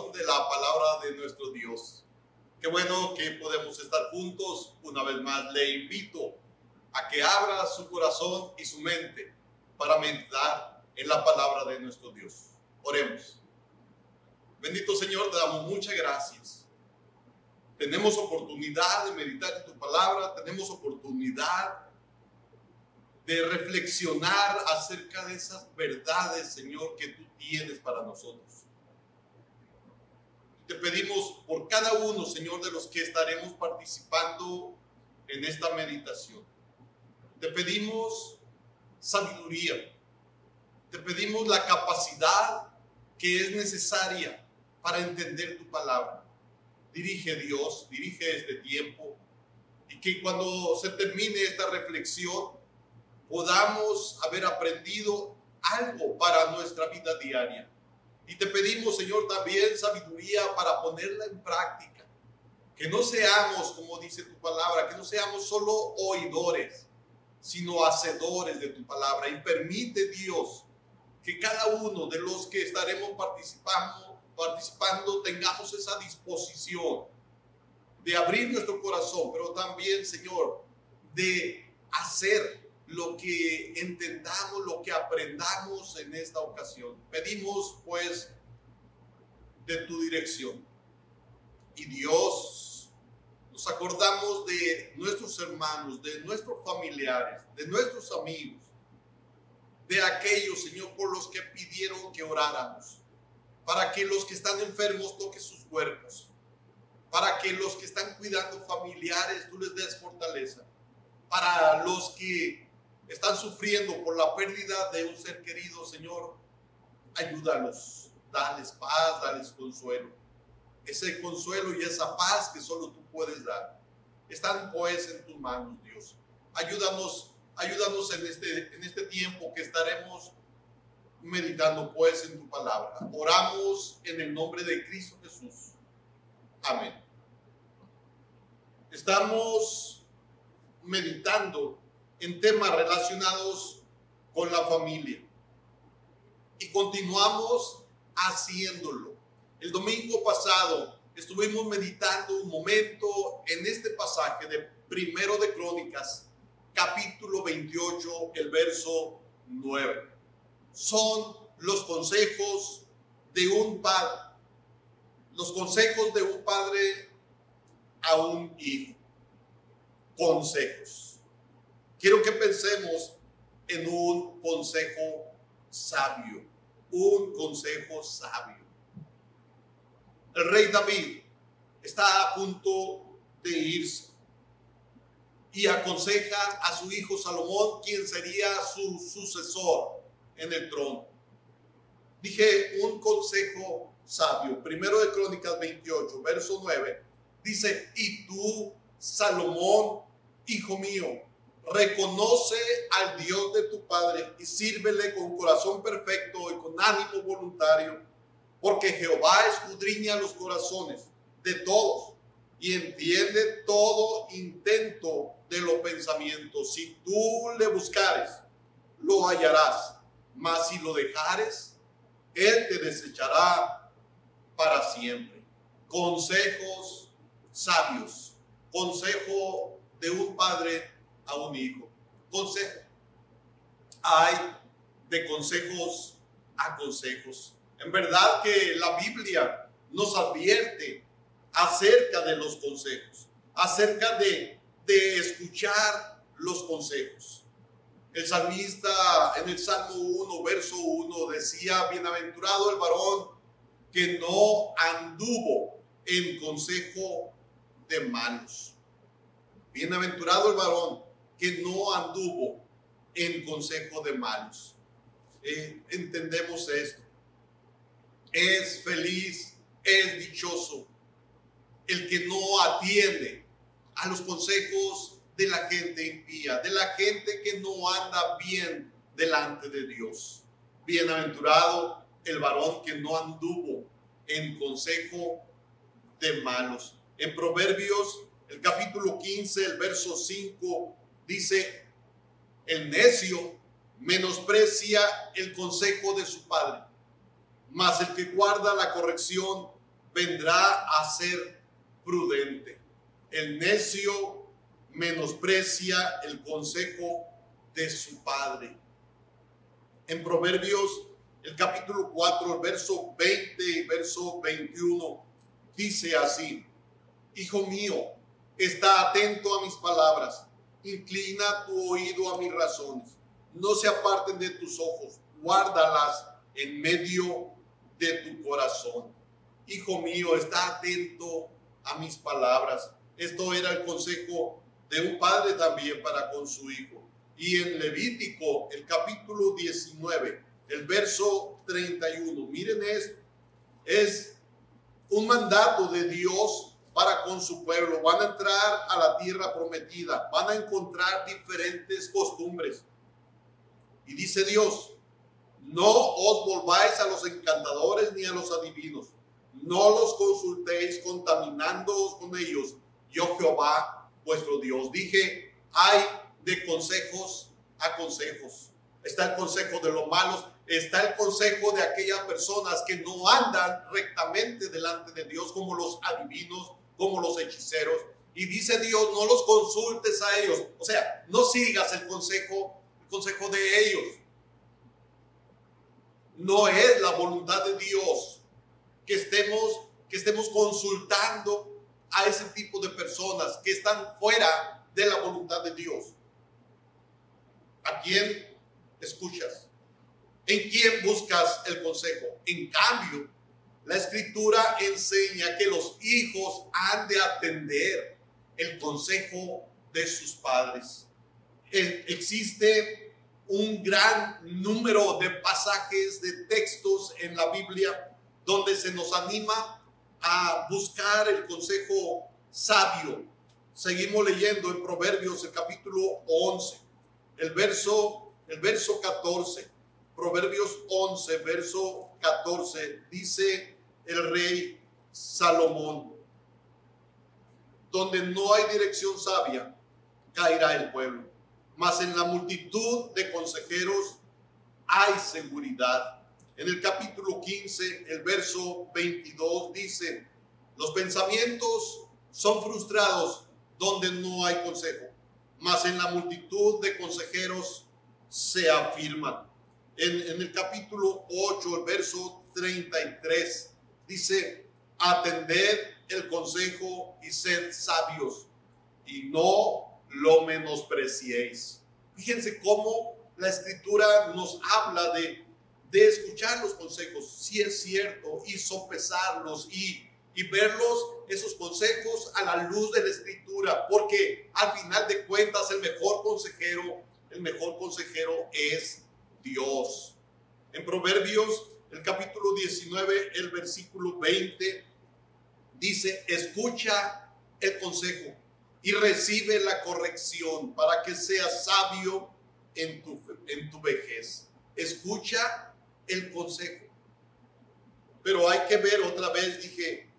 meditación de la palabra de nuestro Dios. Qué bueno que podemos estar juntos. Una vez más le invito a que abra su corazón y su mente para meditar en la palabra de nuestro Dios. Oremos. Bendito Señor, te damos muchas gracias. Tenemos oportunidad de meditar en tu palabra, tenemos oportunidad de reflexionar acerca de esas verdades, Señor, que tú tienes para nosotros. Te pedimos por cada uno, Señor, de los que estaremos participando en esta meditación. Te pedimos sabiduría. Te pedimos la capacidad que es necesaria para entender tu palabra. Dirige, Dios, dirige este tiempo, y que cuando se termine esta reflexión podamos haber aprendido algo para nuestra vida diaria. Y te pedimos, Señor, también sabiduría para ponerla en práctica. Que no seamos, como dice tu palabra, que no seamos solo oidores, sino hacedores de tu palabra. Y permite, Dios, que cada uno de los que estaremos participando tengamos esa disposición de abrir nuestro corazón, pero también, Señor, de hacer lo que entendamos, lo que aprendamos en esta ocasión. Pedimos, pues, de tu dirección. Y Dios, nos acordamos de nuestros hermanos, de nuestros familiares, de nuestros amigos, de aquellos, Señor, por los que pidieron que oráramos, para que los que están enfermos toquen sus cuerpos, para que los que están cuidando familiares tú les des fortaleza, para los que están sufriendo por la pérdida de un ser querido, Señor, ayúdalos, dales paz, dales consuelo. Ese consuelo y esa paz que solo tú puedes dar están pues en tus manos, Dios. Ayúdanos en este tiempo que estaremos meditando pues en tu palabra. Oramos en el nombre de Cristo Jesús. Amén. Estamos meditando en temas relacionados con la familia y continuamos haciéndolo. El domingo pasado estuvimos meditando un momento en este pasaje de Primero de Crónicas, capítulo 28, el verso 9. Son los consejos de un padre, los consejos de un padre a un hijo. Consejos. Quiero que pensemos en un consejo sabio, un consejo sabio. El rey David está a punto de irse y aconseja a su hijo Salomón quién sería su sucesor en el trono. Dije un consejo sabio. Primero de Crónicas 28, verso 9, dice: y tú, Salomón, hijo mío, reconoce al Dios de tu padre y sírvele con corazón perfecto y con ánimo voluntario, porque Jehová escudriña los corazones de todos y entiende todo intento de los pensamientos. Si tú le buscares, lo hallarás, mas si lo dejares, él te desechará para siempre. Consejos sabios, consejo de un padre a un hijo. Consejo. Hay de consejos a consejos. En verdad que la Biblia nos advierte acerca de los consejos, acerca de escuchar los consejos. El salmista en el Salmo 1, verso 1 decía: bienaventurado el varón que no anduvo en consejo de malos. Bienaventurado el varón que no anduvo en consejo de malos. Entendemos esto. Es feliz, es dichoso el que no atiende a los consejos de la gente impía, de la gente que no anda bien delante de Dios. Bienaventurado el varón que no anduvo en consejo de malos. En Proverbios, el capítulo 15, el verso 5, dice: el necio menosprecia el consejo de su padre, mas el que guarda la corrección vendrá a ser prudente. El necio menosprecia el consejo de su padre. En Proverbios, el capítulo 4, el verso 20 y verso 21, dice así: Hijo mío, está atento a mis palabras, inclina tu oído a mis razones, no se aparten de tus ojos, guárdalas en medio de tu corazón. Hijo mío, está atento a mis palabras. Esto era el consejo de un padre también para con su hijo. Y en Levítico, el capítulo 19, el verso 31, miren esto, es un mandato de Dios para con su pueblo. Van a entrar a la tierra prometida, van a encontrar diferentes costumbres. Y dice Dios: no os volváis a los encantadores ni a los adivinos, no los consultéis contaminándoos con ellos. Yo Jehová vuestro Dios. Dije, hay de consejos a consejos. Está el consejo de los malos, está el consejo de aquellas personas que no andan rectamente delante de Dios, como los adivinos, como los hechiceros. Y dice Dios, no los consultes a ellos. O sea, no sigas el consejo de ellos. No es la voluntad de Dios que estemos consultando a ese tipo de personas que están fuera de la voluntad de Dios. ¿A quién escuchas? ¿En quién buscas el consejo? En cambio, la Escritura enseña que los hijos han de atender el consejo de sus padres. Existe un gran número de pasajes, de textos en la Biblia donde se nos anima a buscar el consejo sabio. Seguimos leyendo en Proverbios, el capítulo 11, el verso 14. Proverbios 11, verso 14, dice el rey Salomón: donde no hay dirección sabia, caerá el pueblo, mas en la multitud de consejeros hay seguridad. En el capítulo 15, el verso 22 dice: los pensamientos son frustrados donde no hay consejo, mas en la multitud de consejeros se afirman. En el capítulo 8, el verso 33, dice: atended el consejo y sed sabios, y no lo menospreciéis. Fíjense cómo la Escritura nos habla de escuchar los consejos, si es cierto, y sopesarlos y verlos, esos consejos, a la luz de la Escritura, porque al final de cuentas el mejor consejero es Dios. En Proverbios, el capítulo 19, el versículo 20, dice: escucha el consejo y recibe la corrección para que seas sabio en tu vejez. Escucha el consejo. Pero hay que ver otra vez, dije,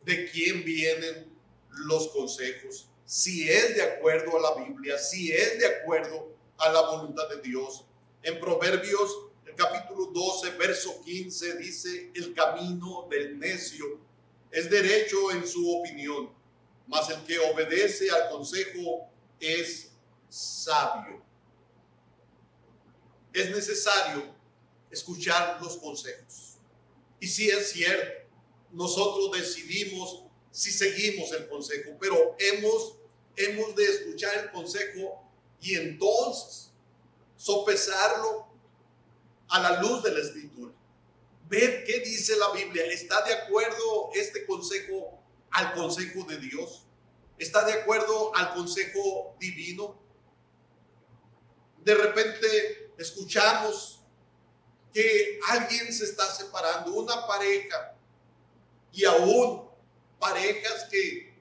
de quién vienen los consejos. Si es de acuerdo a la Biblia, si es de acuerdo a la voluntad de Dios. En Proverbios, el capítulo 12, verso 15, dice: el camino del necio es derecho en su opinión, mas el que obedece al consejo es sabio. Es necesario escuchar los consejos. Y si es cierto, nosotros decidimos si seguimos el consejo, pero hemos de escuchar el consejo y entonces sopesarlo a la luz de la Escritura. Ver qué dice la Biblia. ¿Está de acuerdo este consejo al consejo de Dios? ¿Está de acuerdo al consejo divino? De repente escuchamos que alguien se está separando, una pareja, y aún parejas que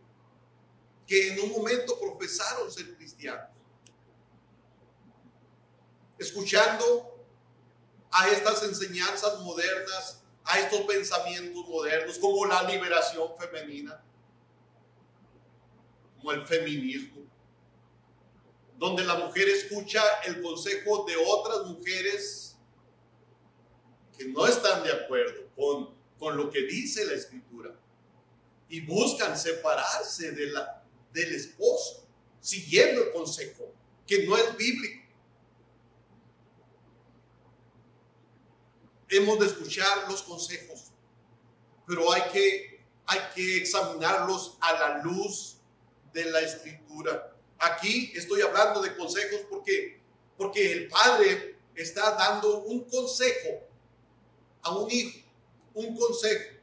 en un momento profesaron ser cristianos. Escuchando a estas enseñanzas modernas, a estos pensamientos modernos, como la liberación femenina, como el feminismo, donde la mujer escucha el consejo de otras mujeres que no están de acuerdo con lo que dice la Escritura. y buscan separarse del esposo, siguiendo el consejo, que no es bíblico. Hemos de escuchar los consejos, pero hay que examinarlos a la luz de la Escritura. Aquí estoy hablando de consejos porque el padre está dando un consejo a un hijo, un consejo.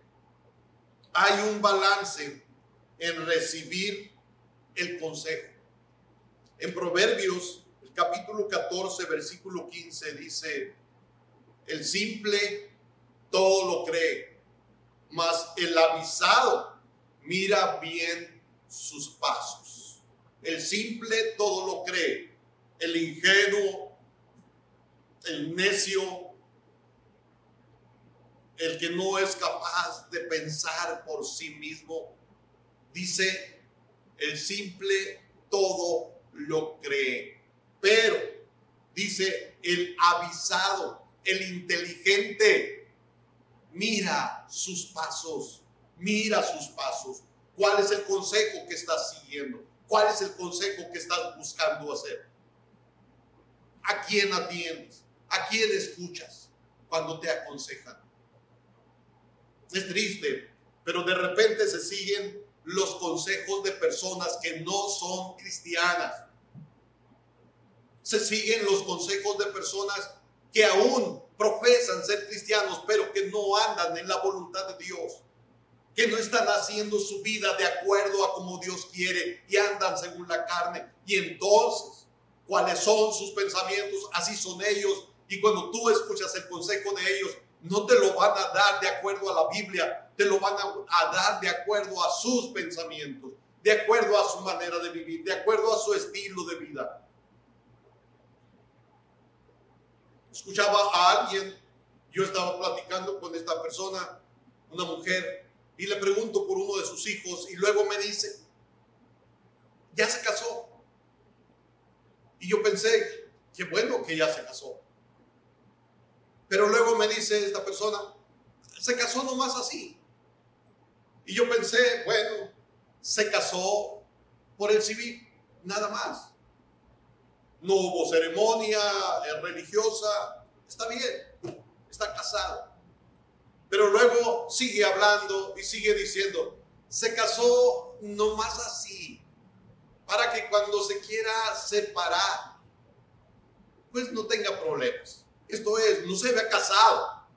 Hay un balance en recibir el consejo. En Proverbios, el capítulo 14, versículo 15 dice: el simple todo lo cree, mas el avisado mira bien sus pasos. El simple todo lo cree, el ingenuo, el necio, el que no es capaz de pensar por sí mismo, dice: el simple todo lo cree. Pero dice: el avisado, el inteligente, mira sus pasos, mira sus pasos. ¿Cuál es el consejo que estás siguiendo? ¿Cuál es el consejo que estás buscando hacer? ¿A quién atiendes? ¿A quién escuchas cuando te aconsejan? Es triste, pero de repente se siguen los consejos de personas que no son cristianas. Se siguen los consejos de personas que aún profesan ser cristianos, pero que no andan en la voluntad de Dios, que no están haciendo su vida de acuerdo a como Dios quiere y andan según la carne. Y entonces, ¿cuáles son sus pensamientos? Así son ellos. Y cuando tú escuchas el consejo de ellos, no te lo van a dar de acuerdo a la Biblia, te lo van a dar de acuerdo a sus pensamientos, de acuerdo a su manera de vivir, de acuerdo a su estilo de vida. Escuchaba a alguien, yo estaba platicando con esta persona, una mujer, y le pregunto por uno de sus hijos, y luego me dice: ya se casó. Y yo pensé: qué bueno que ya se casó. Pero luego me dice esta persona: se casó nomás así. Y yo pensé: bueno, se casó por el civil, nada más. No hubo ceremonia religiosa, está bien, está casado. Pero luego sigue hablando y sigue diciendo: se casó nomás así, para que cuando se quiera separar, pues no tenga problemas. Esto es, no se había casado,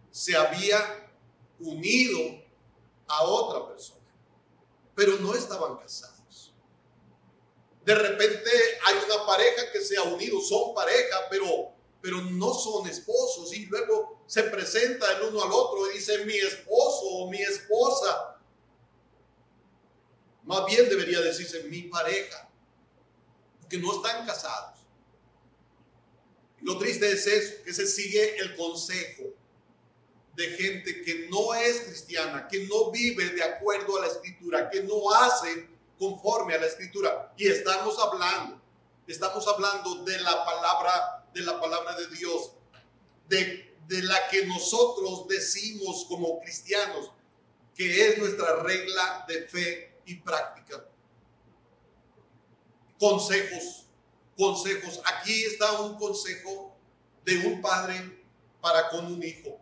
se había unido a otra persona, pero no estaban casados. De repente hay una pareja que se ha unido, son pareja, pero no son esposos, y luego se presenta el uno al otro y dice: mi esposo o mi esposa. Más bien debería decirse: mi pareja, porque no están casados. Y lo triste es eso, que se sigue el consejo de gente que no es cristiana, que no vive de acuerdo a la Escritura, que no hace conforme a la Escritura. Y estamos hablando de la palabra de Dios, de la que nosotros decimos como cristianos que es nuestra regla de fe y práctica. Consejos. Aquí está un consejo de un padre para con un hijo.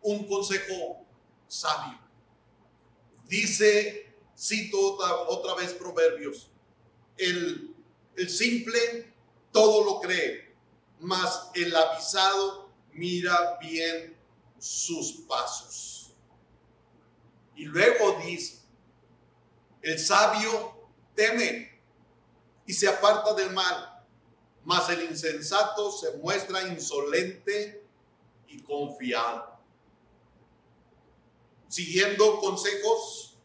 Un consejo sabio. Dice, cito otra vez Proverbios: el simple todo lo cree, mas el avisado mira bien sus pasos. Y luego dice: el sabio teme y se aparta del mal, mas el insensato se muestra insolente y confiado. Siguiendo consejos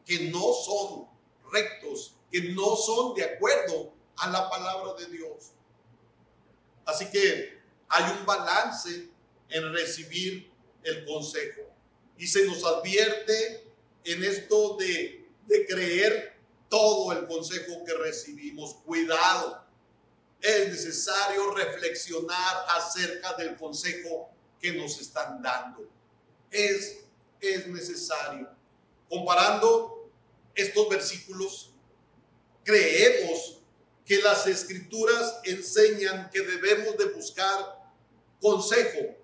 que no son rectos, que no son de acuerdo a la palabra de Dios. Así que hay un balance en recibir el consejo. Y se nos advierte en esto de creer todo el consejo que recibimos. Cuidado, es necesario reflexionar acerca del consejo que nos están dando. Es es necesario. Comparando estos versículos, creemos que las Escrituras enseñan que debemos de buscar consejo,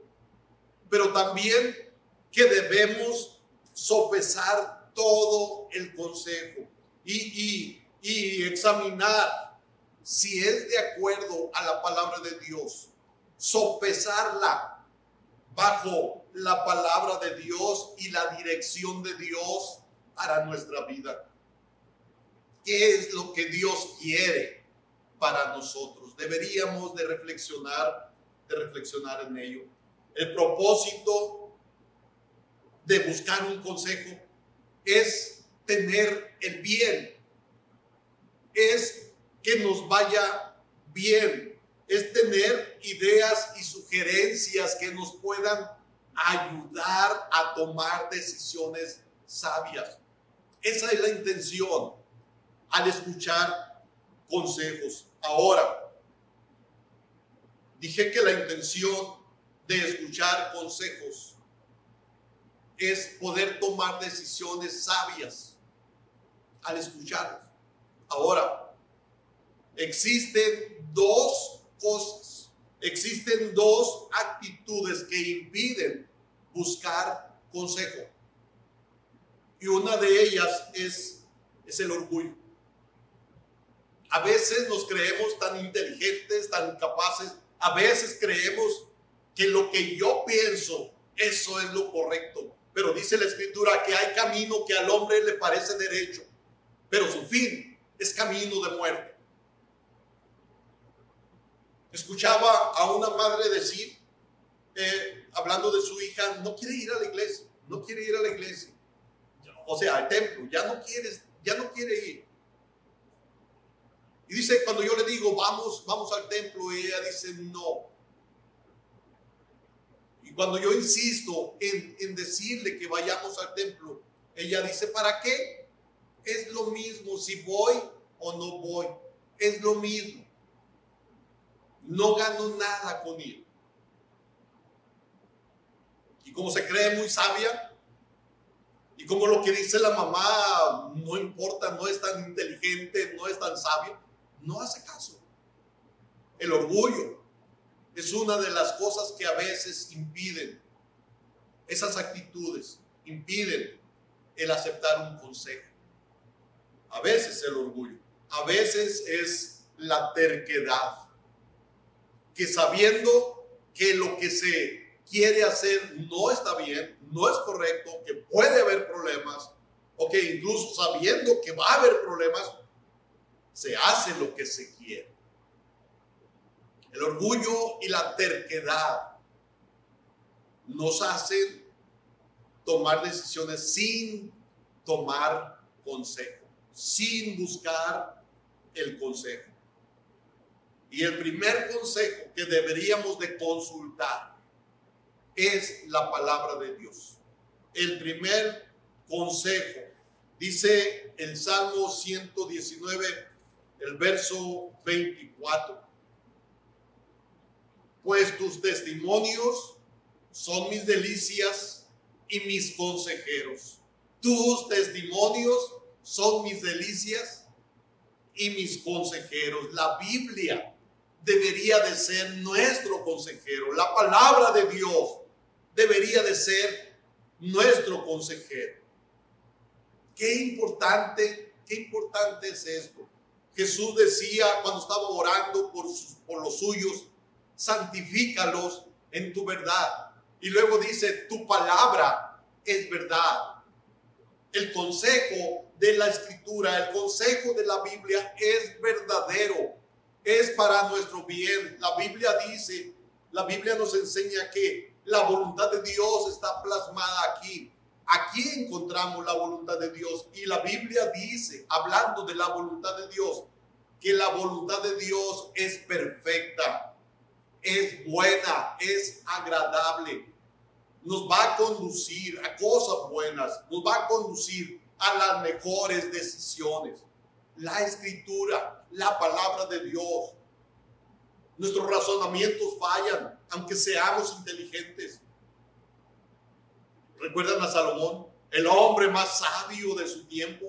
pero también que debemos sopesar todo el consejo y examinar si es de acuerdo a la palabra de Dios, sopesarla bajo la palabra de Dios y la dirección de Dios para nuestra vida. ¿Qué es lo que Dios quiere para nosotros? Deberíamos de reflexionar en ello. El propósito de buscar un consejo es tener el bien, es que nos vaya bien, es tener ideas y sugerencias que nos puedan ayudar a tomar decisiones sabias. Esa es la intención al escuchar consejos. Ahora, dije que la intención de escuchar consejos es poder tomar decisiones sabias al escucharlos. Ahora, existen dos cosas, existen dos actitudes que impiden buscar consejo. Y una de ellas es el orgullo. A veces nos creemos tan inteligentes, tan capaces. A veces creemos que lo que yo pienso, eso es lo correcto. Pero dice la Escritura que hay camino que al hombre le parece derecho, pero su fin es camino de muerte. Escuchaba a una madre decir, hablando de su hija, no quiere ir a la iglesia, no quiere ir a la iglesia. O sea, al templo, ya no quiere ir. Y dice, cuando yo le digo, vamos al templo, y ella dice, no. Y cuando yo insisto en decirle que vayamos al templo, ella dice, ¿para qué? Es lo mismo si voy o no voy. Es lo mismo. No gano nada con ir. Y como se cree muy sabia, y como lo que dice la mamá no importa, no es tan inteligente, no es tan sabia, no hace caso. El orgullo es una de las cosas que a veces impiden, esas actitudes impiden el aceptar un consejo. A veces el orgullo, a veces es la terquedad, que sabiendo que lo que se quiere hacer no está bien, no es correcto, que puede haber problemas, o que incluso sabiendo que va a haber problemas, se hace lo que se quiere. El orgullo y la terquedad nos hacen tomar decisiones sin tomar consejo, sin buscar el consejo. Y el primer consejo que deberíamos de consultar es la palabra de Dios. El primer consejo, dice el Salmo 119, el verso 24. Pues tus testimonios son mis delicias y mis consejeros. Tus testimonios son mis delicias y mis consejeros. La Biblia debería de ser nuestro consejero. La palabra de Dios debería de ser nuestro consejero. Qué importante es esto. Jesús decía cuando estaba orando por los suyos, santifícalos en tu verdad. Y luego dice, tu palabra es verdad. El consejo de la Escritura, el consejo de la Biblia es verdadero, es para nuestro bien. La Biblia nos enseña que la voluntad de Dios está plasmada aquí. Aquí encontramos la voluntad de Dios. Y la Biblia dice, hablando de la voluntad de Dios, que la voluntad de Dios es perfecta, es buena, es agradable. Nos va a conducir a cosas buenas, nos va a conducir a las mejores decisiones. La Escritura, la palabra de Dios. Nuestros razonamientos fallan, aunque seamos inteligentes. ¿Recuerdan a Salomón? El hombre más sabio de su tiempo.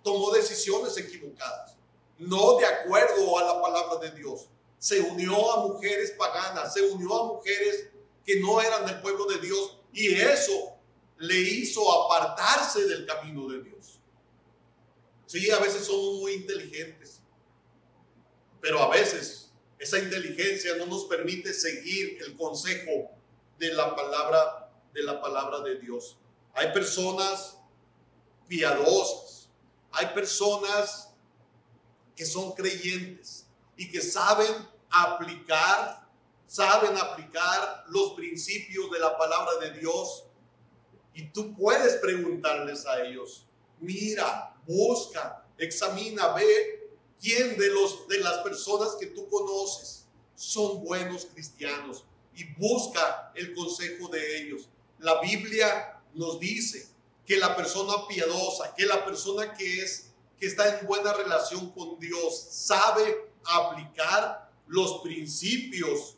Tomó decisiones equivocadas, no de acuerdo a la palabra de Dios. Se unió a mujeres paganas, se unió a mujeres que no eran del pueblo de Dios, y eso le hizo apartarse del camino de Dios. Sí, a veces somos muy inteligentes, pero a veces esa inteligencia no nos permite seguir el consejo de la palabra de Dios. Hay personas piadosas, hay personas que son creyentes y que saben aplicar los principios de la palabra de Dios. Y tú puedes preguntarles a ellos, mira, busca, examina, ve quién de las personas que tú conoces son buenos cristianos y busca el consejo de ellos. La Biblia nos dice que la persona piadosa, que la persona que está en buena relación con Dios, sabe aplicar los principios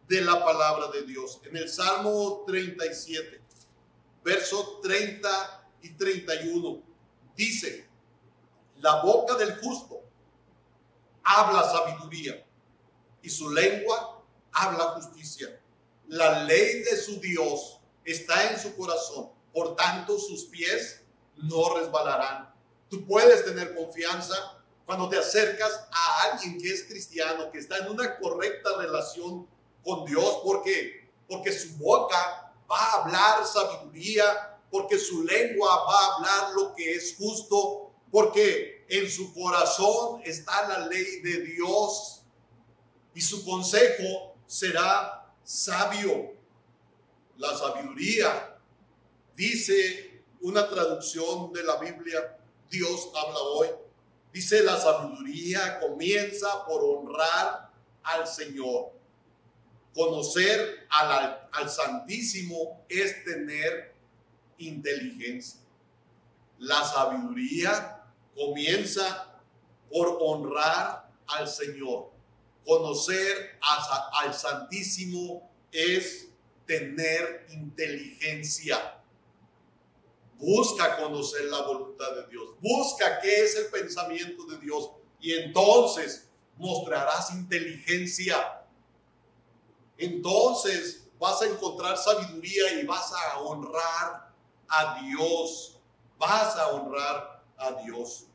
de la palabra de Dios. En el Salmo 37, versos 30 y 31, dice: la boca del justo habla sabiduría y su lengua habla justicia. La ley de su Dios está en su corazón, por tanto sus pies no resbalarán. Tú puedes tener confianza cuando te acercas a alguien que es cristiano, que está en una correcta relación con Dios, porque su boca va a hablar sabiduría, porque su lengua va a hablar lo que es justo, porque en su corazón está la ley de Dios y su consejo será sabio. La sabiduría, dice una traducción de la Biblia, Dios habla hoy, dice: la sabiduría comienza por honrar al Señor. Conocer al Santísimo es tener inteligencia. La sabiduría comienza por honrar al Señor. Conocer al Santísimo es tener inteligencia. Busca conocer la voluntad de Dios. Busca qué es el pensamiento de Dios. Y entonces mostrarás inteligencia. Entonces vas a encontrar sabiduría y vas a honrar a Dios. Vas a honrar a Dios.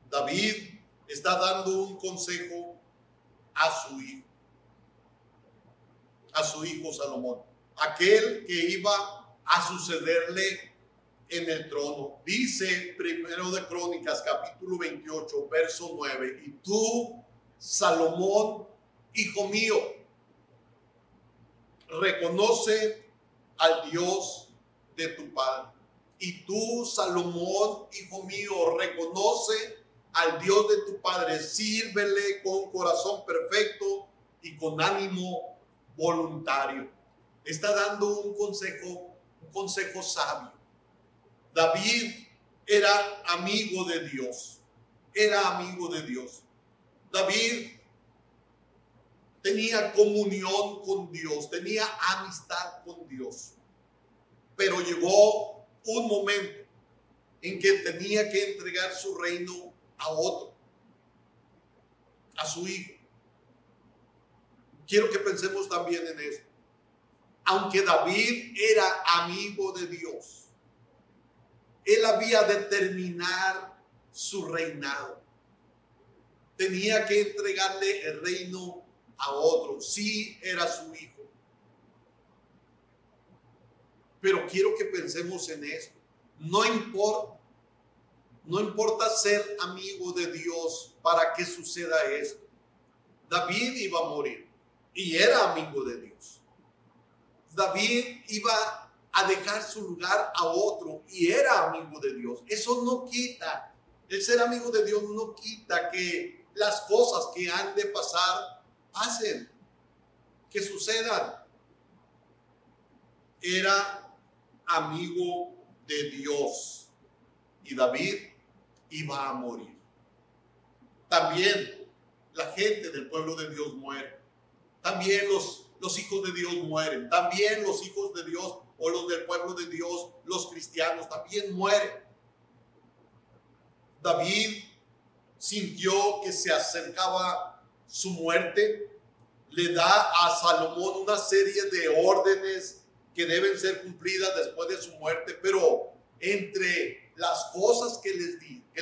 David está dando un consejo a su hijo Salomón, aquel que iba a sucederle en el trono. Dice Primero de Crónicas, capítulo 28, verso 9: y tú, Salomón, hijo mío, reconoce al Dios de tu padre. Y tú, Salomón, hijo mío, reconoce al Dios de tu padre. Sírvele con corazón perfecto y con ánimo voluntario. Está dando un consejo sabio. David era amigo de Dios. Era amigo de Dios. David tenía comunión con Dios, tenía amistad con Dios. Pero llegó un momento en que tenía que entregar su reino a otro, a su hijo. Quiero que pensemos también en esto. Aunque David era amigo de Dios, él había de terminar su reinado. Tenía que entregarle el reino a otro. Sí, era su hijo. Pero quiero que pensemos en esto. No importa ser amigo de Dios para que suceda esto. David iba a morir y era amigo de Dios. David iba a dejar su lugar a otro y era amigo de Dios. Eso no quita, el ser amigo de Dios no quita que las cosas que han de pasar, pasen, que sucedan. Era amigo de Dios y David iba a morir. También la gente del pueblo de Dios muere. También los hijos de Dios mueren. También los hijos de Dios o los del pueblo de Dios, los cristianos, también mueren. David sintió que se acercaba su muerte, le da a Salomón una serie de órdenes que deben ser cumplidas después de su muerte, pero entre las cosas que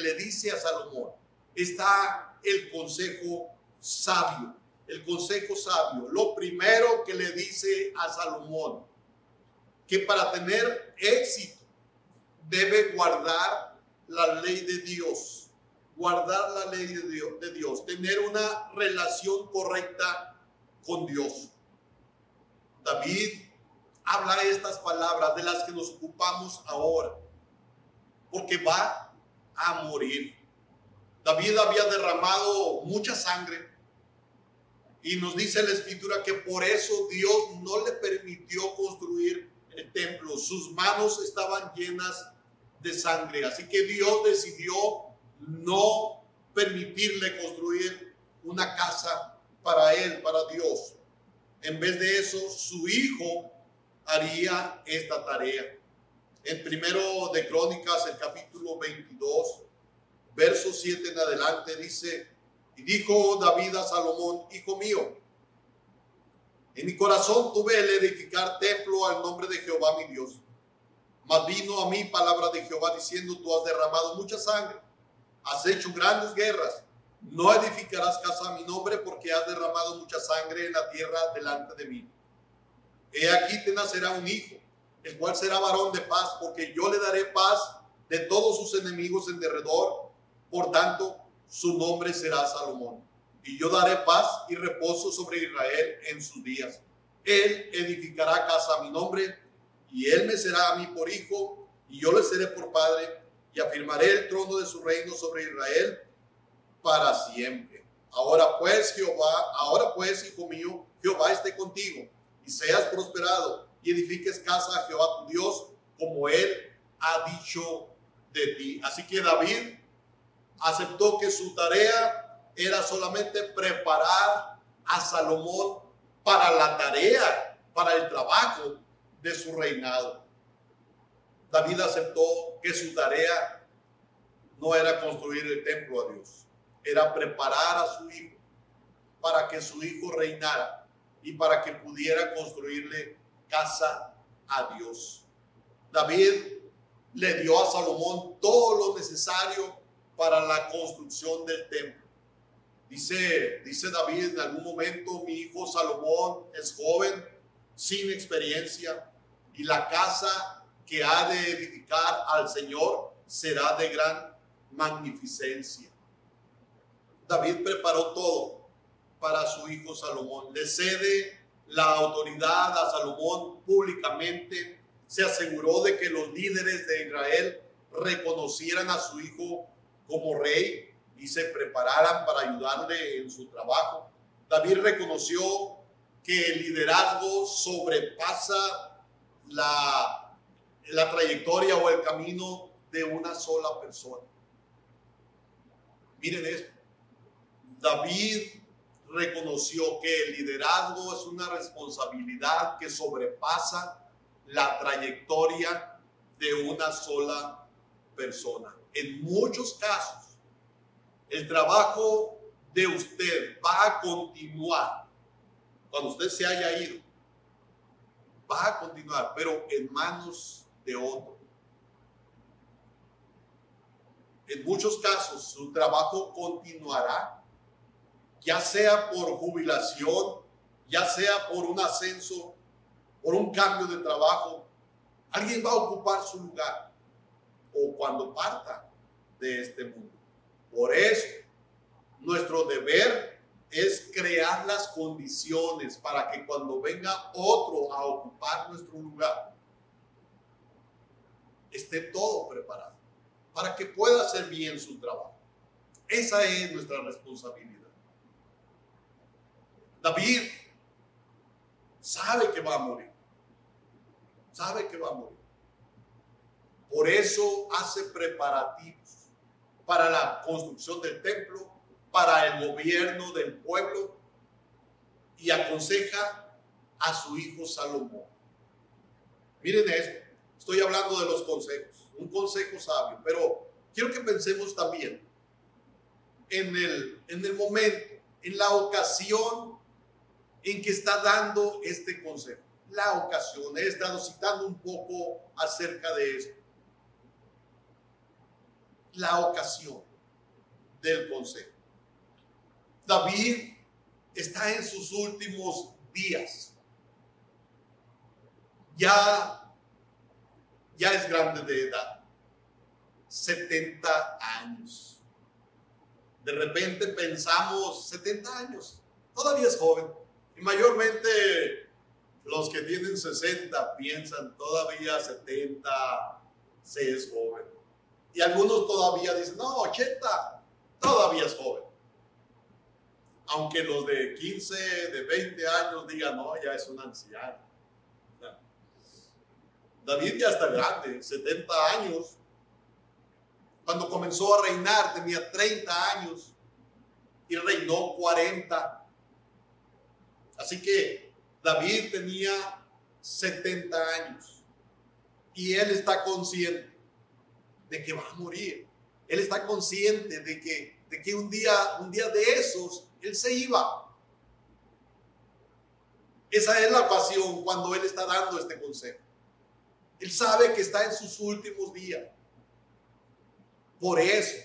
le dice a Salomón está el consejo sabio. El consejo sabio. Lo primero que le dice a Salomón, que para tener éxito debe guardar la ley de Dios. Guardar la ley de Dios. Tener una relación correcta con Dios. David habla estas palabras de las que nos ocupamos ahora, porque va a morir. David había derramado mucha sangre y nos dice la escritura que por eso Dios no le permitió construir el templo. Sus manos estaban llenas de sangre, así que Dios decidió no permitirle construir una casa para él, para Dios. En vez de eso, su hijo haría esta tarea. En primero de Crónicas, el capítulo 22, verso 7 en adelante, dice: y dijo David a Salomón: hijo mío, en mi corazón tuve el edificar templo al nombre de Jehová mi Dios. Mas vino a mí palabra de Jehová diciendo: tú has derramado mucha sangre, has hecho grandes guerras, no edificarás casa a mi nombre, porque has derramado mucha sangre en la tierra delante de mí. He aquí te nacerá un hijo, el cual será varón de paz, porque yo le daré paz de todos sus enemigos en derredor. Por tanto, su nombre será Salomón. Y yo daré paz y reposo sobre Israel en sus días. Él edificará casa a mi nombre, y él me será a mí por hijo, y yo le seré por padre, y afirmaré el trono de su reino sobre Israel para siempre. Ahora pues, hijo mío, Jehová esté contigo, y seas prosperado, y edifiques casa a Jehová tu Dios, como él ha dicho de ti. Así que David aceptó que su tarea era solamente preparar a Salomón para la tarea, para el trabajo de su reinado. David aceptó que su tarea no era construir el templo a Dios, era preparar a su hijo para que su hijo reinara y para que pudiera construirle casa a Dios. David le dio a Salomón todo lo necesario para la construcción del templo. Dice David en algún momento: mi hijo Salomón es joven, sin experiencia, y la casa que ha de edificar al Señor será de gran magnificencia. David preparó todo para su hijo Salomón. Le cede la autoridad a Salomón públicamente. Se aseguró de que los líderes de Israel reconocieran a su hijo como rey y se prepararan para ayudarle en su trabajo. David reconoció que el liderazgo sobrepasa la trayectoria o el camino de una sola persona. Miren esto. David reconoció que el liderazgo es una responsabilidad que sobrepasa la trayectoria de una sola persona. En muchos casos, el trabajo de usted va a continuar cuando usted se haya ido. Va a continuar, pero en manos de otro. En muchos casos, su trabajo continuará, ya sea por jubilación, ya sea por un ascenso, por un cambio de trabajo. Alguien va a ocupar su lugar o cuando parta de este mundo. Por eso, nuestro deber es crear las condiciones para que cuando venga otro a ocupar nuestro lugar, esté todo preparado para que pueda hacer bien su trabajo. Esa es nuestra responsabilidad. David sabe que va a morir. Sabe que va a morir. Por eso hace preparativos para la construcción del templo, para el gobierno del pueblo, y aconseja a su hijo Salomón. Miren esto, estoy hablando de los consejos, un consejo sabio, pero quiero que pensemos también en el momento, en la ocasión en que está dando este consejo. La ocasión, he estado citando un poco acerca de esto. La ocasión del consejo. David está en sus últimos días. Ya es grande de edad. 70 años. De repente pensamos, 70 años, todavía es joven. Y mayormente los que tienen 60 piensan, todavía 70 se es joven. Y algunos todavía dicen, no, 80, todavía es joven. Aunque los de 15, de 20 años digan, no, ya es un anciano. David ya está grande, 70 años. Cuando comenzó a reinar tenía 30 años y reinó 40. Así que David tenía 70 años y él está consciente de que va a morir. Él está consciente de que un día de esos él se iba. Esa es la pasión cuando él está dando este consejo. Él sabe que está en sus últimos días. Por eso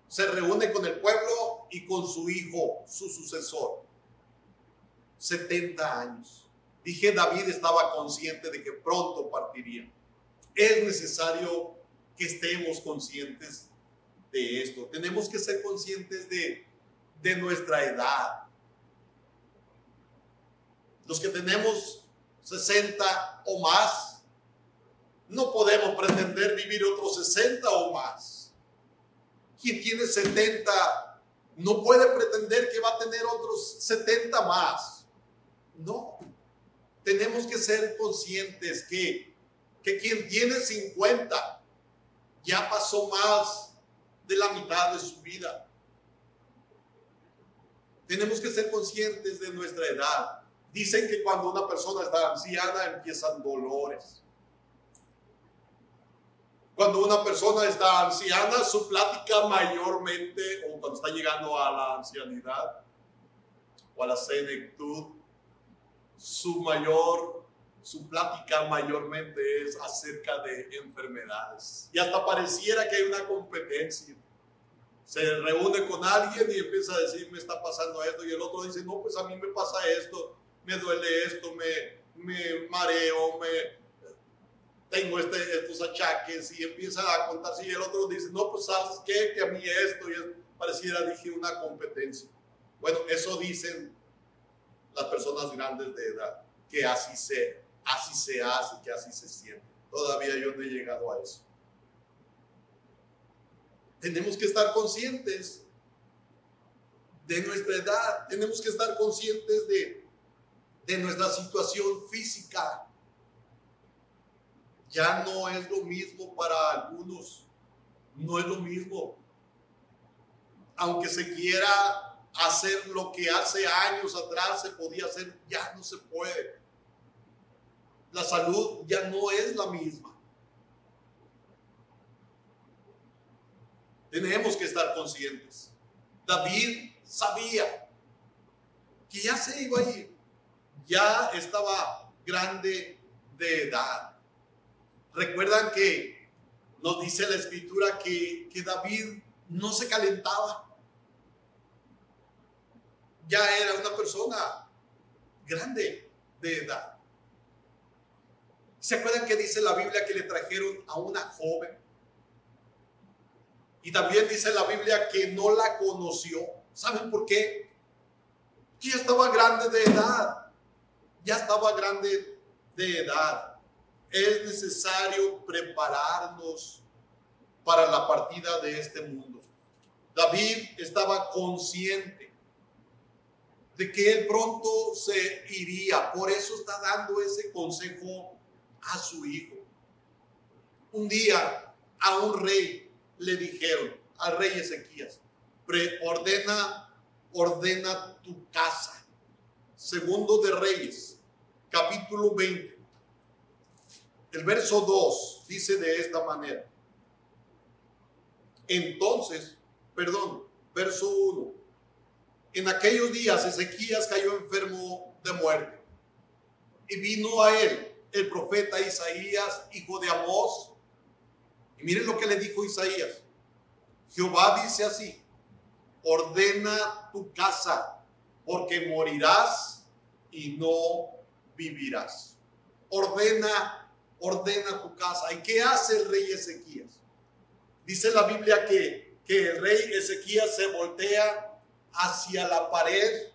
se reúne con el pueblo y con su hijo, su sucesor. 70 años. Dije, David estaba consciente de que pronto partiría. Es necesario que estemos conscientes de esto. Tenemos que ser conscientes de nuestra edad. Los que tenemos 60 o más, no podemos pretender vivir otros 60 o más. Quien tiene 70 no puede pretender que va a tener otros 70 más. No. Tenemos que ser conscientes que quien tiene 50 ya pasó más de la mitad de su vida. Tenemos que ser conscientes de nuestra edad. Dicen que cuando una persona está anciana empiezan dolores. Cuando una persona está anciana, su plática mayormente, o cuando está llegando a la ancianidad o a la senectud, su plática mayormente es acerca de enfermedades. Y hasta pareciera que hay una competencia. Se reúne con alguien y empieza a decir, me está pasando esto, y el otro dice, no, pues a mí me pasa esto, me duele esto, me mareo, tengo estos achaques, y empieza a contarse, y el otro dice, no, pues ¿sabes qué? Que a mí esto, y pareciera, dije, una competencia. Bueno, eso dicen las personas grandes de edad, que así se hace, que así se siente. Todavía yo no he llegado a eso. Tenemos que estar conscientes de nuestra edad, tenemos que estar conscientes de nuestra situación física. Ya no es lo mismo para algunos, no es lo mismo. Aunque se quiera hacer lo que hace años atrás se podía hacer, ya no se puede. La salud ya no es la misma. Tenemos que estar conscientes. David sabía que ya se iba a ir, ya estaba grande de edad. Recuerdan que nos dice la escritura que David no se calentaba. Ya era una persona grande de edad. ¿Se acuerdan que dice la Biblia que le trajeron a una joven? Y también dice la Biblia que no la conoció. ¿Saben por qué? Que ya estaba grande de edad. Ya estaba grande de edad. Es necesario prepararnos para la partida de este mundo. David estaba consciente de que él pronto se iría. Por eso está dando ese consejo a su hijo. Un día a un rey le dijeron, al rey Ezequías, ordena tu casa. Segundo de Reyes, capítulo 20. El verso 2 dice de esta manera. Entonces, verso 1. En aquellos días Ezequías cayó enfermo de muerte. Y vino a él el profeta Isaías, hijo de Amós. Y miren lo que le dijo Isaías. Jehová dice así: ordena tu casa, porque morirás y no vivirás. Ordena tu casa. ¿Y qué hace el rey Ezequías? Dice la Biblia que el rey Ezequías se voltea hacia la pared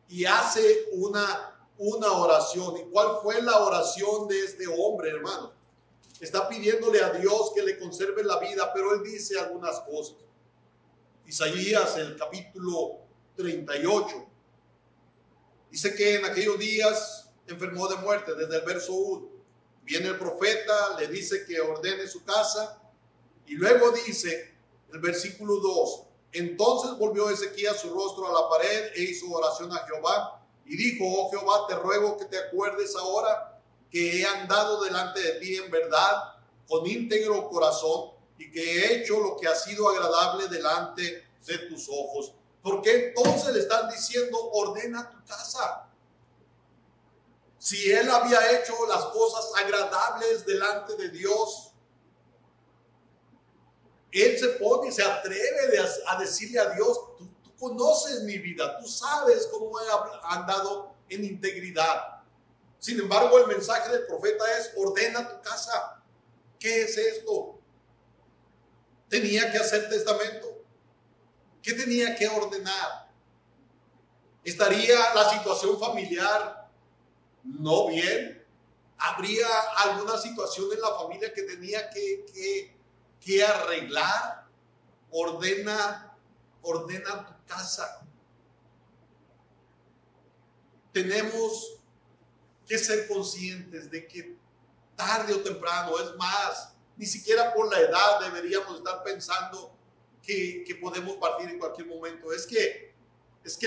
y hace una oración. ¿Y cuál fue la oración de este hombre, hermano? Está pidiéndole a Dios que le conserve la vida, pero él dice algunas cosas. Isaías, el capítulo 38, dice que en aquellos días enfermó de muerte, desde el verso 1. Viene el profeta, le dice que ordene su casa, y luego dice el versículo 2: entonces volvió Ezequías su rostro a la pared e hizo oración a Jehová, y dijo: oh Jehová, te ruego que te acuerdes ahora que he andado delante de ti en verdad, con íntegro corazón, y que he hecho lo que ha sido agradable delante de tus ojos. ¿Por qué entonces le están diciendo ordena tu casa? Si él había hecho las cosas agradables delante de Dios, él se pone y se atreve a decirle a Dios: tú conoces mi vida, tú sabes cómo he andado en integridad. Sin embargo, el mensaje del profeta es: ordena tu casa. ¿Qué es esto? ¿Tenía que hacer testamento? ¿Qué tenía que ordenar? ¿Estaría la situación familiar no bien? ¿Habría alguna situación en la familia que tenía que arreglar? Ordena tu casa. Tenemos que ser conscientes de que tarde o temprano, es más, ni siquiera por la edad deberíamos estar pensando que podemos partir en cualquier momento. Es que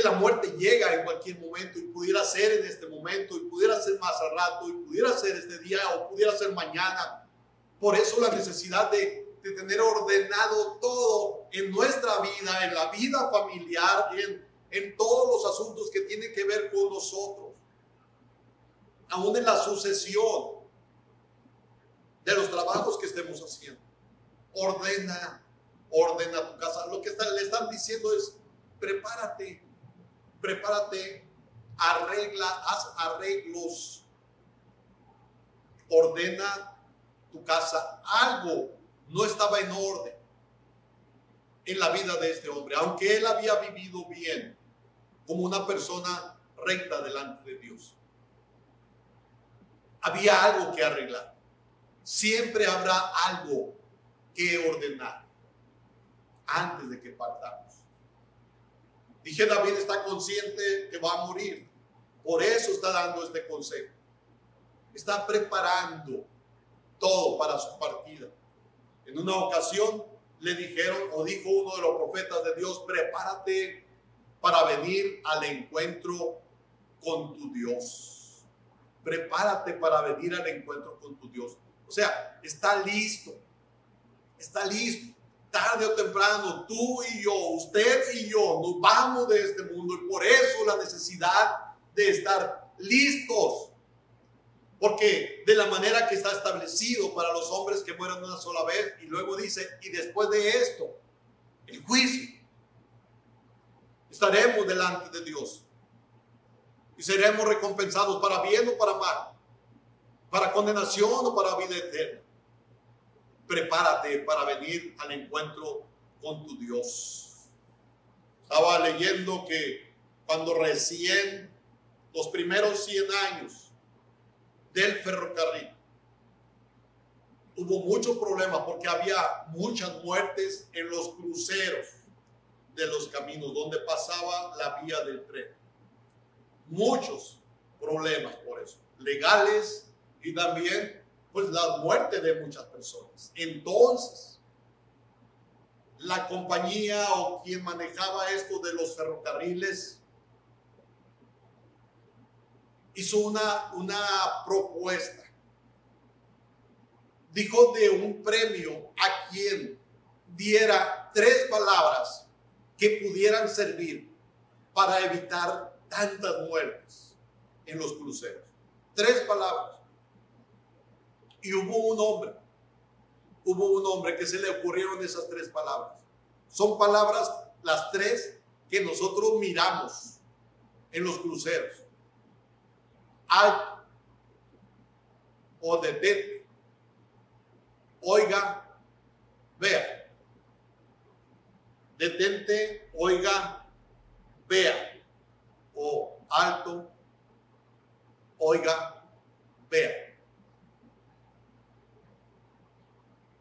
la muerte llega en cualquier momento, y pudiera ser en este momento, y pudiera ser más al rato, y pudiera ser este día, o pudiera ser mañana. Por eso la necesidad de tener ordenado todo en nuestra vida, en la vida familiar, en todos los asuntos que tienen que ver con nosotros, aún en la sucesión de los trabajos que estemos haciendo. Ordena tu casa. Lo que le están diciendo es: prepárate, haz arreglos, ordena tu casa. Algo no estaba en orden en la vida de este hombre, aunque él había vivido bien como una persona recta delante de Dios. Había algo que arreglar. Siempre habrá algo que ordenar antes de que partamos. Dije, David está consciente que va a morir, por eso está dando este consejo. Está preparando todo para su partida. En una ocasión le dijeron, o dijo uno de los profetas de Dios: prepárate para venir al encuentro con tu Dios. Prepárate para venir al encuentro con tu Dios. O sea, está listo. Tarde o temprano, tú y yo, usted y yo, nos vamos de este mundo, y por eso la necesidad de estar listos. Porque de la manera que está establecido para los hombres que mueren una sola vez, y luego dice: y después de esto, el juicio. Estaremos delante de Dios y seremos recompensados para bien o para mal, para condenación o para vida eterna. Prepárate para venir al encuentro con tu Dios. Estaba leyendo que cuando recién los primeros 100 años del ferrocarril, hubo muchos problemas porque había muchas muertes en los cruceros de los caminos donde pasaba la vía del tren. Muchos problemas por eso, legales, y también pues la muerte de muchas personas. Entonces, la compañía o quien manejaba esto de los ferrocarriles hizo una propuesta dijo de un premio a quien diera 3 palabras que pudieran servir para evitar tantas muertes en los cruceros. 3 palabras. Y hubo un hombre que se le ocurrieron esas 3 palabras. Son palabras, las 3 que nosotros miramos en los cruceros. Alto o detente. Oiga, vea. Detente, oiga, vea. O alto, oiga, vea.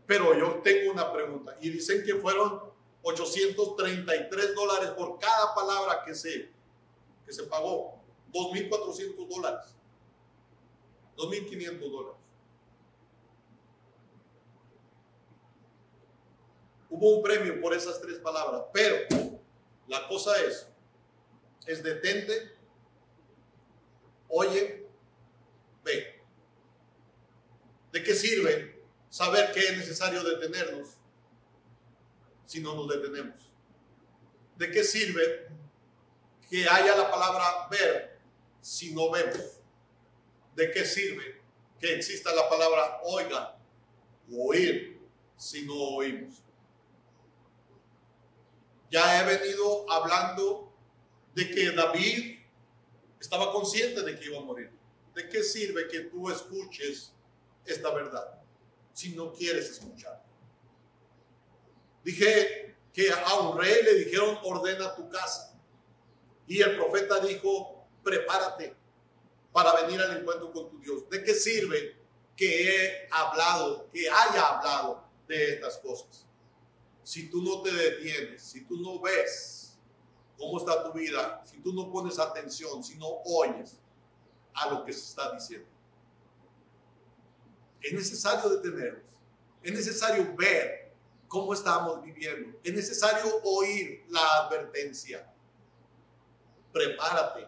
Pero yo tengo una pregunta, y dicen que fueron $833 por cada palabra que se pagó. $2,400, $2,500. Hubo un premio por esas 3 palabras, pero la cosa es detente, oye, ve. ¿De qué sirve saber que es necesario detenernos si no nos detenemos? ¿De qué sirve que haya la palabra ver si no vemos? ¿De qué sirve que exista la palabra oiga o oír si no oímos? Ya he venido hablando de que David estaba consciente de que iba a morir. ¿De qué sirve que tú escuches esta verdad si no quieres escuchar? Dije que a un rey le dijeron ordena tu casa, y el profeta dijo prepárate para venir al encuentro con tu Dios. ¿De qué sirve que haya hablado de estas cosas si tú no te detienes, si tú no ves cómo está tu vida, si tú no pones atención, si no oyes a lo que se está diciendo? Es necesario detenernos, es necesario ver cómo estamos viviendo, es necesario oír la advertencia. Prepárate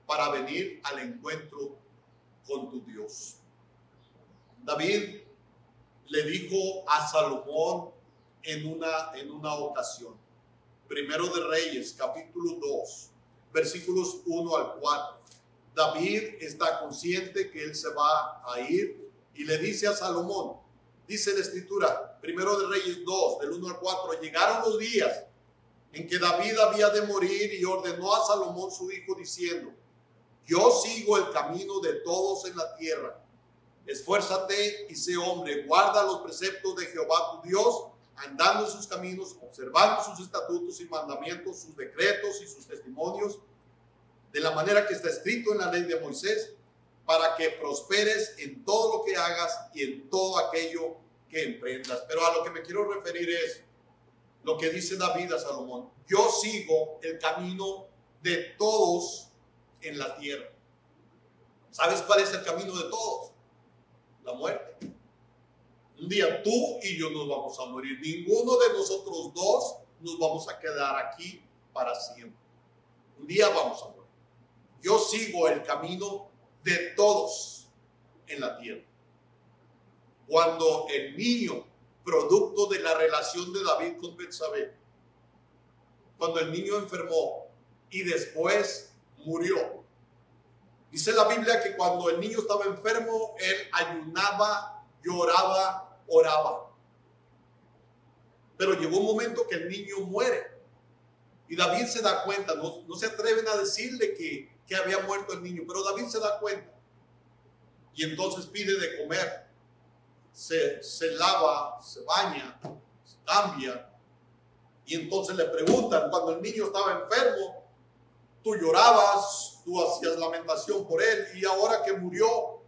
para venir al encuentro con tu Dios. David le dijo a Salomón en una ocasión, Primero de Reyes, capítulo 2, versículos 1 al 4. David está consciente que él se va a ir y le dice a Salomón, dice la escritura, Primero de Reyes 2, del 1 al 4, llegaron los días en que David había de morir y ordenó a Salomón su hijo diciendo, yo sigo el camino de todos en la tierra. Esfuérzate y sé hombre, guarda los preceptos de Jehová tu Dios, andando en sus caminos, observando sus estatutos y mandamientos, sus decretos y sus testimonios, de la manera que está escrito en la ley de Moisés, para que prosperes en todo lo que hagas y en todo aquello que emprendas. Pero a lo que me quiero referir es lo que dice David a Salomón. Yo sigo el camino de todos en la tierra. ¿Sabes cuál es el camino de todos? La muerte. Un día tú y yo nos vamos a morir. Ninguno de nosotros dos nos vamos a quedar aquí para siempre. Un día vamos a morir. Yo sigo el camino de todos en la tierra. Cuando el niño, producto de la relación de David con Betsabé, cuando el niño enfermó y después murió, dice la Biblia que cuando el niño estaba enfermo, él ayunaba, lloraba, oraba. Pero llegó un momento que el niño muere y David se da cuenta, no se atreven a decirle que había muerto el niño, pero David se da cuenta y entonces pide de comer, se lava, se baña, se cambia, y entonces le preguntan, cuando el niño estaba enfermo, tú llorabas, tú hacías lamentación por él, y ahora que murió,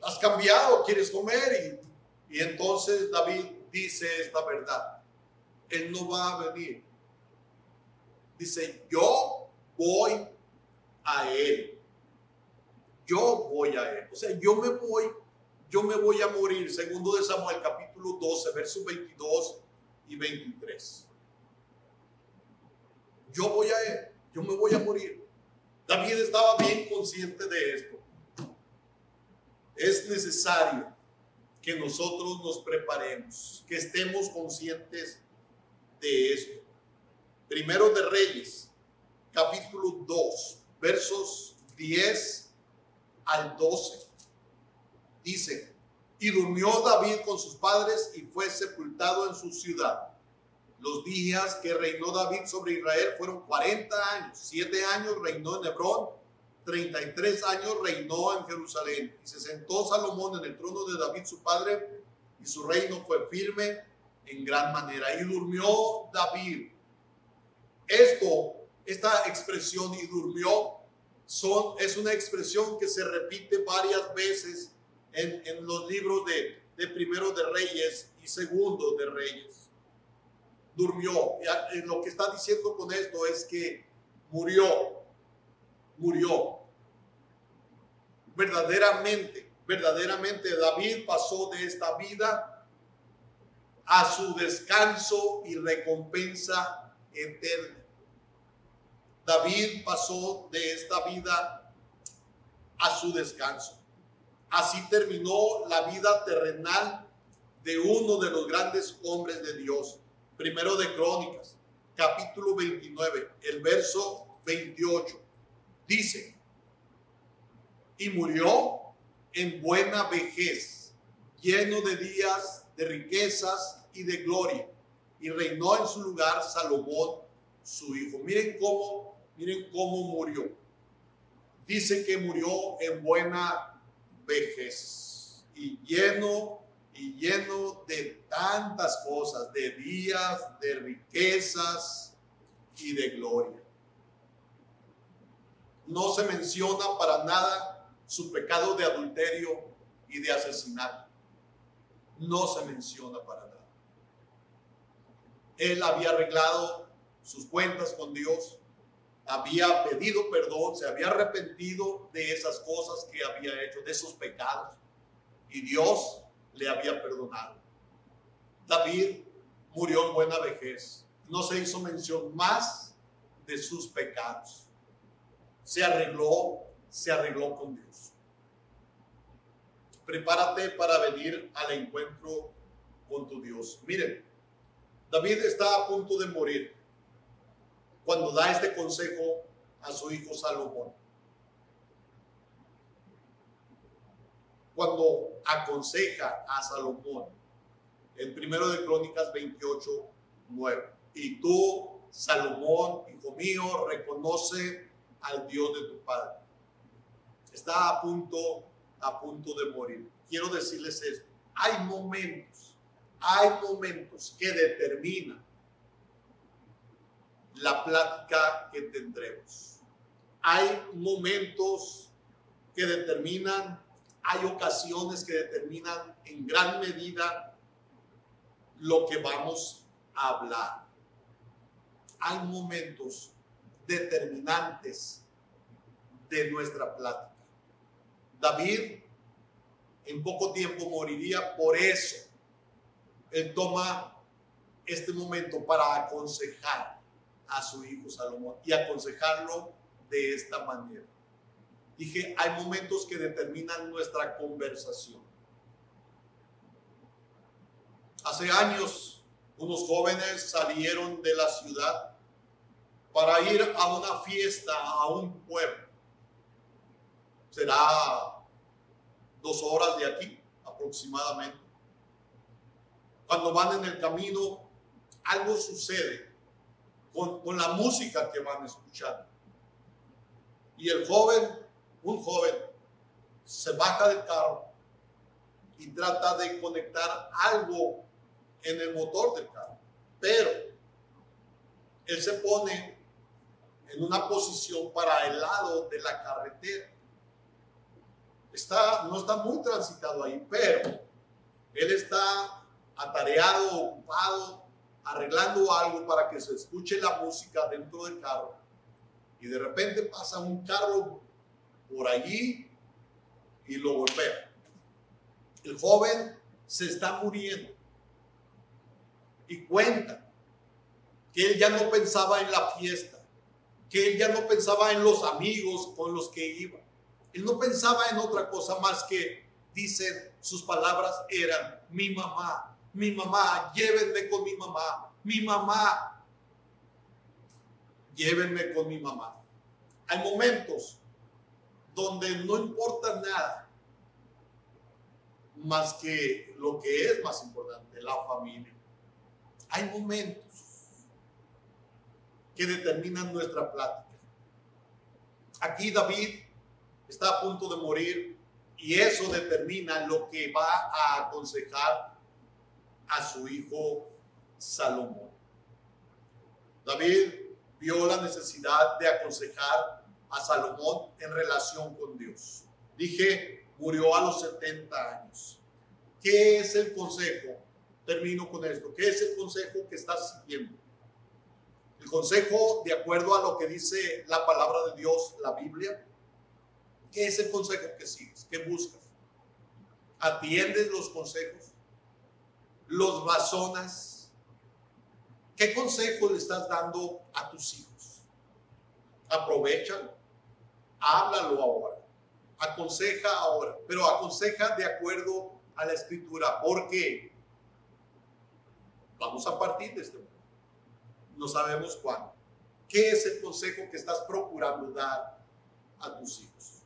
has cambiado, quieres comer. Y entonces David dice esta verdad, él no va a venir. Dice, yo voy a él. Yo voy a él. O sea, yo me voy a morir. Segundo de Samuel, capítulo 12, versos 22 y 23. Yo voy a él. Yo me voy a morir. David estaba bien consciente de esto. Es necesario que nosotros nos preparemos, que estemos conscientes de esto. Primero de Reyes, capítulo 2, versos 10 al 12. Dice: y durmió David con sus padres y fue sepultado en su ciudad. Los días que reinó David sobre Israel fueron 40 años. 7 años reinó en Hebrón, 33 años reinó en Jerusalén. Y se sentó Salomón en el trono de David su padre, y su reino fue firme en gran manera. Y durmió David. Esta expresión, y durmió, es una expresión que se repite varias veces en los libros de Primero de Reyes y Segundo de Reyes. Durmió. Lo que está diciendo con esto es que murió. Verdaderamente David pasó de esta vida a su descanso y recompensa eterna. David pasó de esta vida a su descanso. Así terminó la vida terrenal de uno de los grandes hombres de Dios. Primero de Crónicas, capítulo 29, el verso 28. Dice: y murió en buena vejez, lleno de días, de riquezas y de gloria. Y reinó en su lugar Salomón, su hijo. Miren cómo murió. Dice que murió en buena vejez y lleno de tantas cosas, de días, de riquezas y de gloria. No se menciona para nada su pecado de adulterio y de asesinato. No se menciona para nada. Él había arreglado sus cuentas con Dios, había pedido perdón, se había arrepentido de esas cosas que había hecho, de esos pecados, y Dios le había perdonado. David murió en buena vejez. No se hizo mención más de sus pecados. Se arregló con Dios. Prepárate para venir al encuentro con tu Dios. Miren, David está a punto de morir cuando da este consejo a su hijo Salomón. Cuando aconseja a Salomón en Primero de Crónicas 28, 9. Y tú, Salomón, hijo mío, reconoce al Dios de tu padre. Está a punto de morir. Quiero decirles esto: hay momentos que determinan la plática que tendremos. Hay momentos que determinan, hay ocasiones que determinan en gran medida lo que vamos a hablar. Hay momentos determinantes de nuestra plática. David en poco tiempo moriría, por eso él toma este momento para aconsejar a su hijo Salomón y aconsejarlo de esta manera. Dije, hay momentos que determinan nuestra conversación. Hace años, unos jóvenes salieron de la ciudad para ir a una fiesta a un pueblo. Será 2 horas de aquí aproximadamente. Cuando van en el camino, algo sucede con la música que van escuchando. Y un joven, se baja del carro y trata de conectar algo en el motor del carro. Pero él se pone en una posición para el lado de la carretera. No está muy transitado ahí, pero él está atareado, ocupado, arreglando algo para que se escuche la música dentro del carro. Y de repente pasa un carro por allí y lo golpea. El joven se está muriendo y cuenta que él ya no pensaba en la fiesta, que él ya no pensaba en los amigos con los que iba. Él no pensaba en otra cosa más que dicen, sus palabras eran, mi mamá, llévenme con mi mamá, llévenme con mi mamá. Hay momentos donde no importa nada más que lo que es más importante, la familia. Hay momentos que determinan nuestra plática. Aquí David está a punto de morir y eso determina lo que va a aconsejar a su hijo Salomón. David vio la necesidad de aconsejar a Salomón en relación con Dios. Dije, murió a los 70 años. ¿Qué es el consejo? Termino con esto. ¿Qué es el consejo que estás siguiendo? El consejo, de acuerdo a lo que dice la palabra de Dios, la Biblia. ¿Qué es el consejo que sigues? ¿Qué buscas? ¿Atiendes los consejos? ¿Los razonas? ¿Qué consejo le estás dando a tus hijos? Aprovéchalo. Háblalo ahora. Aconseja ahora. Pero aconseja de acuerdo a la Escritura. Porque vamos a partir de este momento. No sabemos cuándo. ¿Qué es el consejo que estás procurando dar a tus hijos?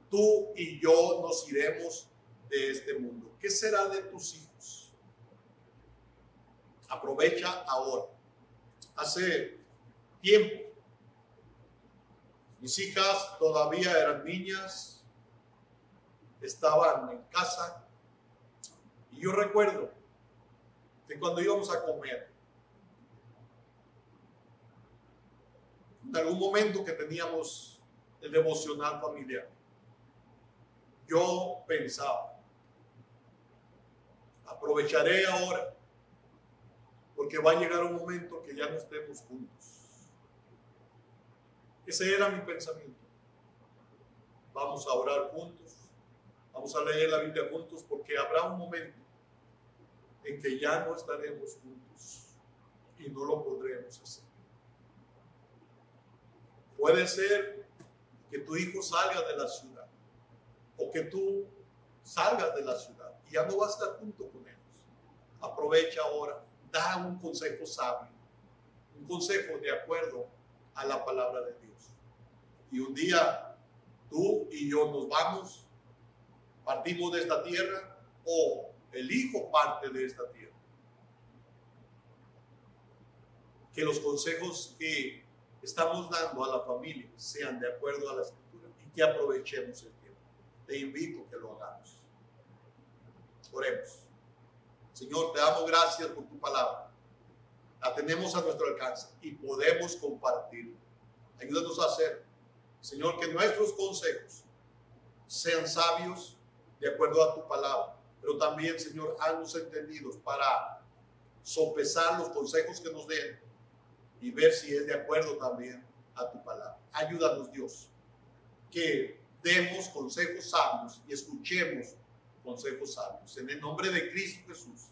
Tú y yo nos iremos de este mundo. ¿Qué será de tus hijos? Aprovecha ahora. Hace tiempo, mis hijas todavía eran niñas, estaban en casa, y yo recuerdo que cuando íbamos a comer, en algún momento que teníamos el devocional familiar, yo pensaba, aprovecharé ahora, porque va a llegar un momento que ya no estemos juntos. Ese era mi pensamiento. Vamos a orar juntos, vamos a leer la Biblia juntos, porque habrá un momento en que ya no estaremos juntos y no lo podremos hacer. Puede ser que tu hijo salga de la ciudad o que tú salgas de la ciudad y ya no vas a estar junto con ellos. Aprovecha ahora, da un consejo sabio, un consejo de acuerdo a la palabra de Dios. Y un día tú y yo nos vamos, partimos de esta tierra o el hijo parte de esta tierra. Que los consejos que estamos dando a la familia sean de acuerdo a la Escritura y que aprovechemos el tiempo. Te invito a que lo hagamos. Oremos. Señor, te damos gracias por tu palabra. La tenemos a nuestro alcance y podemos compartirla. Ayúdanos a hacer, Señor, que nuestros consejos sean sabios de acuerdo a tu palabra, pero también, Señor, haznos entendidos para sopesar los consejos que nos den y ver si es de acuerdo también a tu palabra. Ayúdanos, Dios, que demos consejos sabios y escuchemos consejos sabios. En el nombre de Cristo Jesús.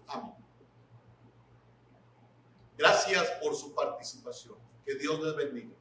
Amén. Gracias por su participación. Que Dios les bendiga.